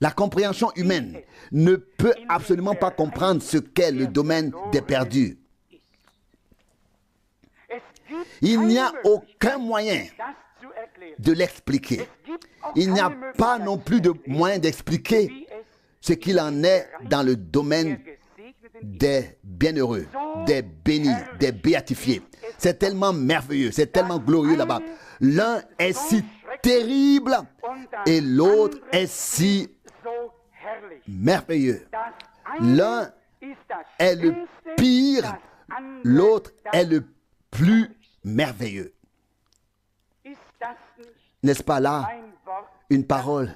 la compréhension humaine ne peut absolument pas comprendre ce qu'est le domaine des perdus. Il n'y a aucun moyen de l'expliquer. Il n'y a pas non plus de moyen d'expliquer ce qu'il en est dans le domaine des bienheureux, des bénis, des béatifiés. C'est tellement merveilleux, c'est tellement glorieux là-bas. L'un est si terrible et l'autre est si merveilleux. L'un est le pire, l'autre est le plus merveilleux. N'est-ce pas là une parole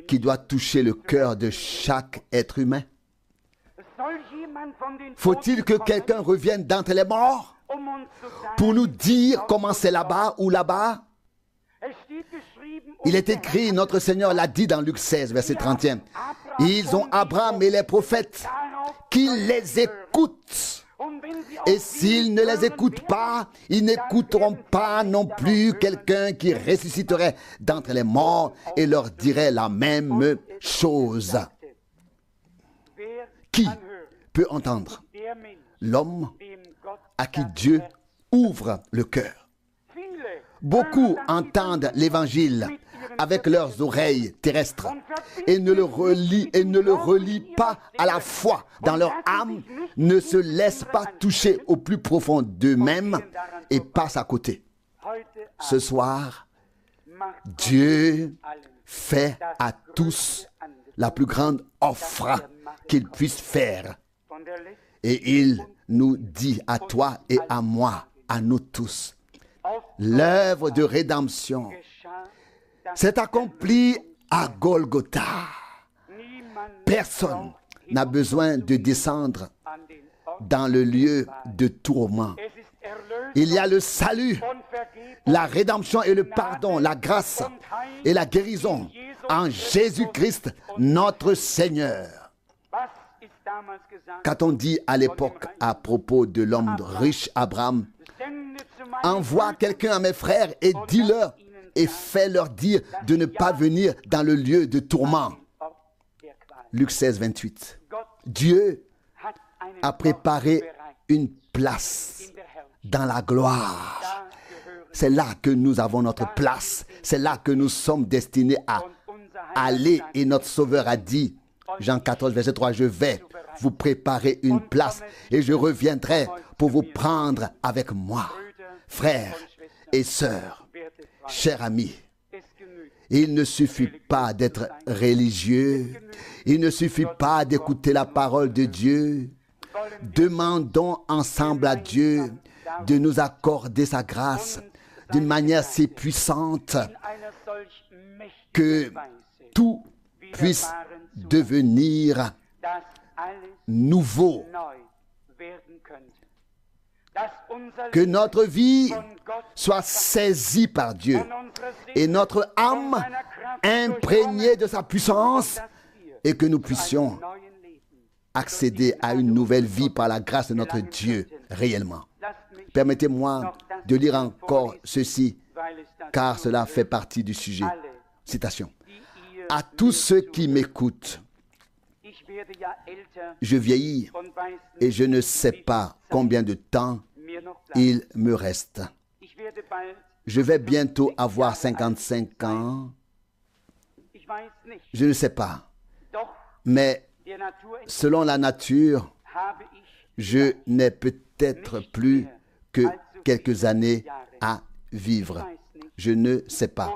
qui doit toucher le cœur de chaque être humain? Faut-il que quelqu'un revienne d'entre les morts pour nous dire comment c'est là-bas ou là-bas? Il est écrit, notre Seigneur l'a dit dans Luc 16, verset 31. Ils ont Abraham et les prophètes qui les écoutent. Et s'ils ne les écoutent pas, ils n'écouteront pas non plus quelqu'un qui ressusciterait d'entre les morts et leur dirait la même chose. Qui peut entendre? L'homme à qui Dieu ouvre le cœur. Beaucoup entendent l'évangile avec leurs oreilles terrestres et ne le relient pas à la foi dans leur âme, ne se laissent pas toucher au plus profond d'eux-mêmes et passent à côté. Ce soir, Dieu fait à tous la plus grande offre qu'il puisse faire. Et il nous dit à toi et à moi, à nous tous, l'œuvre de rédemption s'est accomplie à Golgotha. Personne n'a besoin de descendre dans le lieu de tourment. Il y a le salut, la rédemption et le pardon, la grâce et la guérison en Jésus-Christ, notre Seigneur. Qu'a-t-on dit à l'époque à propos de l'homme riche Abraham? Envoie quelqu'un à mes frères et dis-leur et fais-leur dire de ne pas venir dans le lieu de tourment. Luc 16, 28. Dieu a préparé une place dans la gloire. C'est là que nous avons notre place. C'est là que nous sommes destinés à aller. Et notre Sauveur a dit, Jean 14, verset 3, je vais vous préparer une place et je reviendrai pour vous prendre avec moi. Frères et sœurs, chers amis, il ne suffit pas d'être religieux, il ne suffit pas d'écouter la parole de Dieu. Demandons ensemble à Dieu de nous accorder sa grâce d'une manière si puissante que tout puisse devenir nouveau. Que notre vie soit saisie par Dieu et notre âme imprégnée de sa puissance et que nous puissions accéder à une nouvelle vie par la grâce de notre Dieu réellement. Permettez-moi de lire encore ceci, car cela fait partie du sujet. Citation. À tous ceux qui m'écoutent, je vieillis et je ne sais pas combien de temps il me reste. Je vais bientôt avoir 55 ans. Je ne sais pas. Mais selon la nature, je n'ai peut-être plus que quelques années à vivre. Je ne sais pas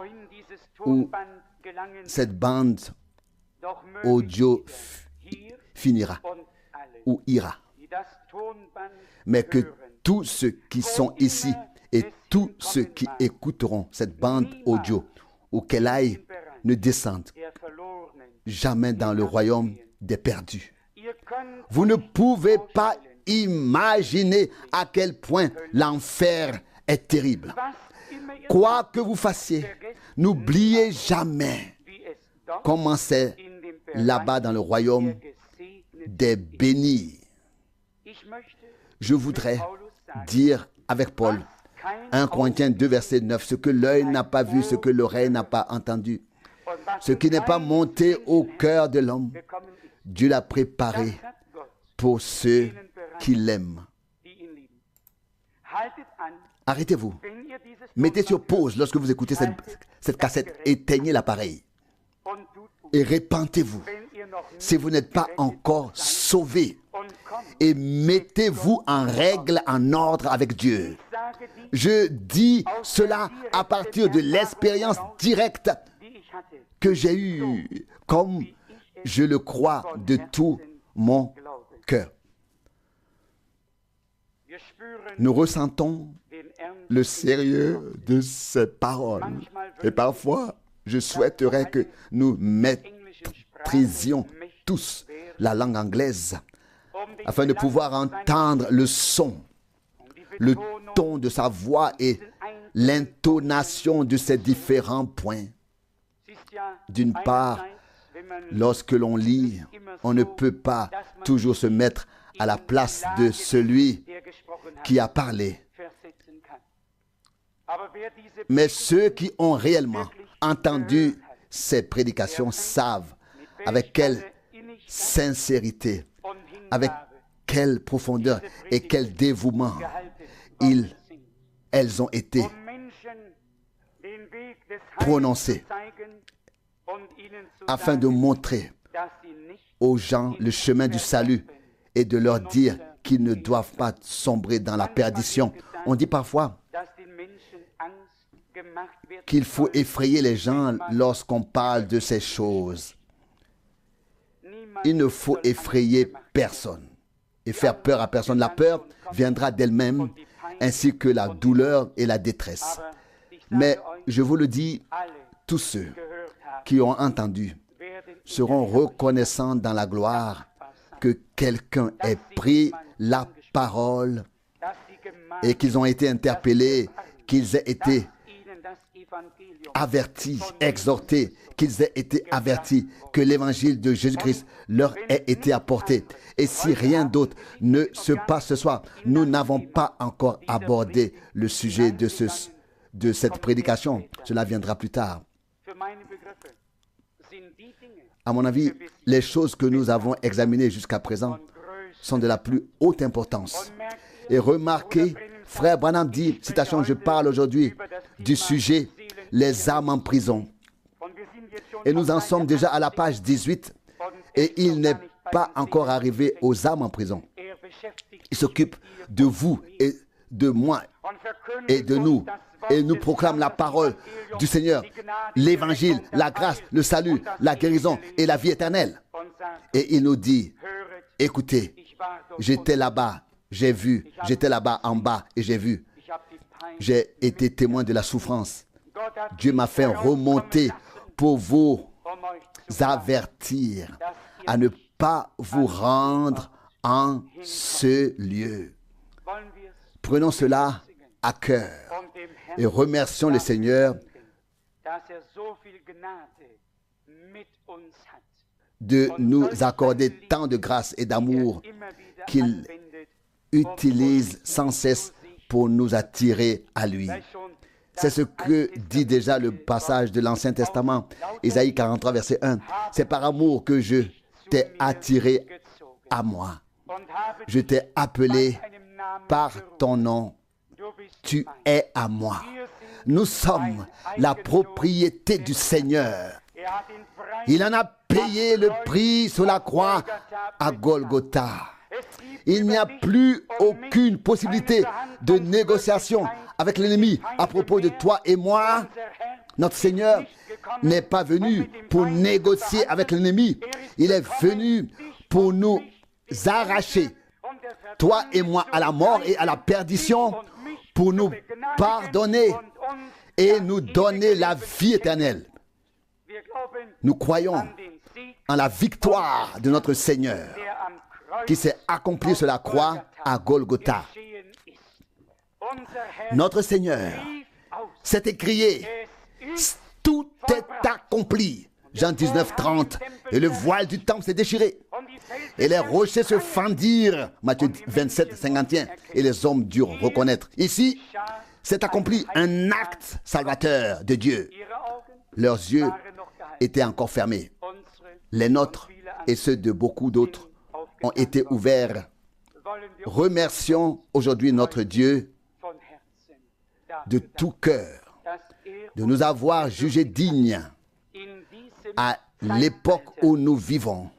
où cette bande audio finira ou ira. Mais que tous ceux qui sont ici et tous ceux qui écouteront cette bande audio, où qu'elle aille, ne descendent jamais dans le royaume des perdus. Vous ne pouvez pas imaginer à quel point l'enfer est terrible. Quoi que vous fassiez, n'oubliez jamais comment c'est là-bas dans le royaume des bénis. Je voudrais dire avec Paul, 1 Corinthiens 2, verset 9, ce que l'œil n'a pas vu, ce que l'oreille n'a pas entendu, ce qui n'est pas monté au cœur de l'homme, Dieu l'a préparé pour ceux qui l'aiment. Arrêtez-vous. Mettez sur pause lorsque vous écoutez cette cassette. Éteignez l'appareil. Et repentez-vous. Si vous n'êtes pas encore sauvé. Et mettez-vous en règle, en ordre avec Dieu. Je dis cela à partir de l'expérience directe que j'ai eue, comme je le crois de tout mon cœur. Nous ressentons le sérieux de ces paroles. Et parfois, je souhaiterais que nous maîtrisions tous la langue anglaise afin de pouvoir entendre le son, le ton de sa voix et l'intonation de ces différents points. D'une part, lorsque l'on lit, on ne peut pas toujours se mettre à la place de celui qui a parlé. Mais ceux qui ont réellement entendu ces prédications savent avec quelle sincérité, avec quelle profondeur et quel dévouement elles ont été prononcées afin de montrer aux gens le chemin du salut et de leur dire qu'ils ne doivent pas sombrer dans la perdition. On dit parfois qu'il faut effrayer les gens lorsqu'on parle de ces choses. Il ne faut effrayer personne et faire peur à personne. La peur viendra d'elle-même, ainsi que la douleur et la détresse. Mais je vous le dis, tous ceux qui ont entendu seront reconnaissants dans la gloire que quelqu'un ait pris la parole et qu'ils ont été interpellés, qu'ils aient été avertis, exhortés, qu'ils aient été avertis que l'évangile de Jésus-Christ leur ait été apporté. Et si rien d'autre ne se passe ce soir, nous n'avons pas encore abordé le sujet de cette prédication. Cela viendra plus tard. À mon avis, les choses que nous avons examinées jusqu'à présent sont de la plus haute importance. Et remarquez, frère Branham dit, citation, je parle aujourd'hui du sujet, les âmes en prison. Et nous en sommes déjà à la page 18 et il n'est pas encore arrivé aux âmes en prison. Il s'occupe de vous et de moi et de nous. Et nous proclame la parole du Seigneur, l'évangile, la grâce, le salut, la guérison et la vie éternelle. Et il nous dit, écoutez, j'étais là-bas, j'ai vu, j'étais là-bas en bas et j'ai vu. J'ai été témoin de la souffrance. Dieu m'a fait remonter pour vous avertir à ne pas vous rendre en ce lieu. Prenons cela à cœur et remercions le Seigneur de nous accorder tant de grâce et d'amour qu'il utilise sans cesse pour nous attirer à lui. C'est ce que dit déjà le passage de l'Ancien Testament, Ésaïe 43, verset 1. C'est par amour que je t'ai attiré à moi. Je t'ai appelé par ton nom. Tu es à moi. Nous sommes la propriété du Seigneur. Il en a payé le prix sur la croix à Golgotha. Il n'y a plus aucune possibilité de négociation avec l'ennemi à propos de toi et moi. Notre Seigneur n'est pas venu pour négocier avec l'ennemi. Il est venu pour nous arracher, toi et moi, à la mort et à la perdition, pour nous pardonner et nous donner la vie éternelle. Nous croyons en la victoire de notre Seigneur qui s'est accomplie sur la croix à Golgotha. Notre Seigneur s'est écrié, tout est accompli. Jean 19, 30. Et le voile du temple s'est déchiré. Et les rochers se fendirent. Matthieu 27, 51. Et les hommes durent reconnaître. Ici, s'est accompli un acte salvateur de Dieu. Leurs yeux étaient encore fermés. Les nôtres et ceux de beaucoup d'autres ont été ouverts. Remercions aujourd'hui notre Dieu de tout cœur de nous avoir jugés dignes à l'époque où nous vivons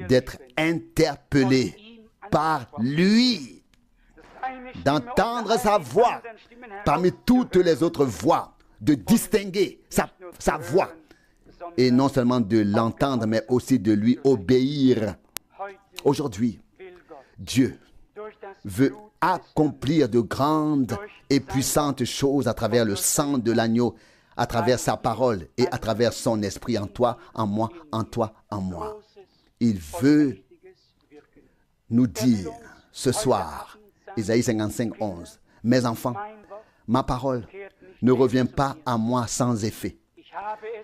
d'être interpellés par lui, d'entendre sa voix parmi toutes les autres voix, de distinguer sa voix et non seulement de l'entendre mais aussi de lui obéir. Aujourd'hui, Dieu veut accomplir de grandes et puissantes choses à travers le sang de l'agneau, à travers sa parole et à travers son esprit en toi, en moi, en toi, en moi. Il veut nous dire ce soir, Ésaïe 55, 11, « Mes enfants, ma parole ne revient pas à moi sans effet.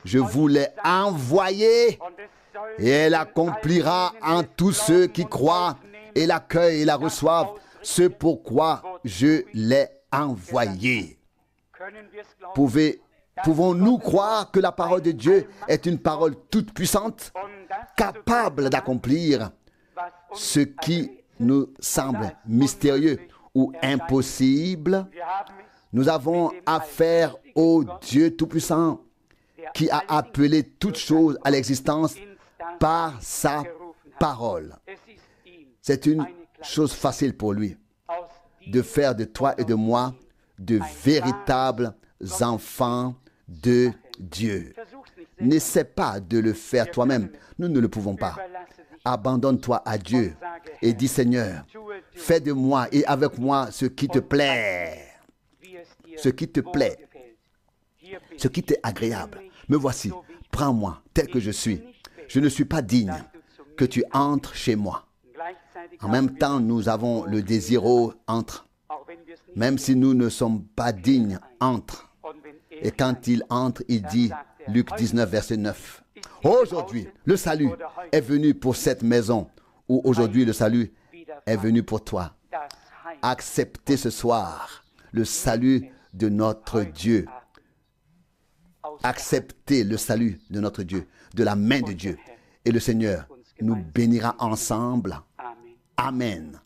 Je vous l'ai envoyée et elle accomplira en tous ceux qui croient et l'accueillent et la reçoivent ce pourquoi je l'ai envoyée. » Pouvons-nous croire que la parole de Dieu est une parole toute puissante, capable d'accomplir ce qui nous semble mystérieux ou impossible? Nous avons affaire au Dieu Tout-Puissant qui a appelé toutes choses à l'existence par sa parole. C'est une chose facile pour lui de faire de toi et de moi de véritables enfants de Dieu. N'essaie pas de le faire toi-même. Nous ne le pouvons pas. Abandonne-toi à Dieu et dis, Seigneur, fais de moi et avec moi ce qui te plaît. Ce qui te plaît. Ce qui t'est agréable. Me voici. Prends-moi tel que je suis. Je ne suis pas digne que tu entres chez moi. En même temps, nous avons le désir, entre. Même si nous ne sommes pas dignes, entre. Et quand il entre, il dit, Luc 19, verset 9, « Aujourd'hui, le salut est venu pour cette maison, ou aujourd'hui le salut est venu pour toi. » Acceptez ce soir le salut de notre Dieu. Acceptez le salut de notre Dieu, de la main de Dieu. Et le Seigneur nous bénira ensemble. Amen.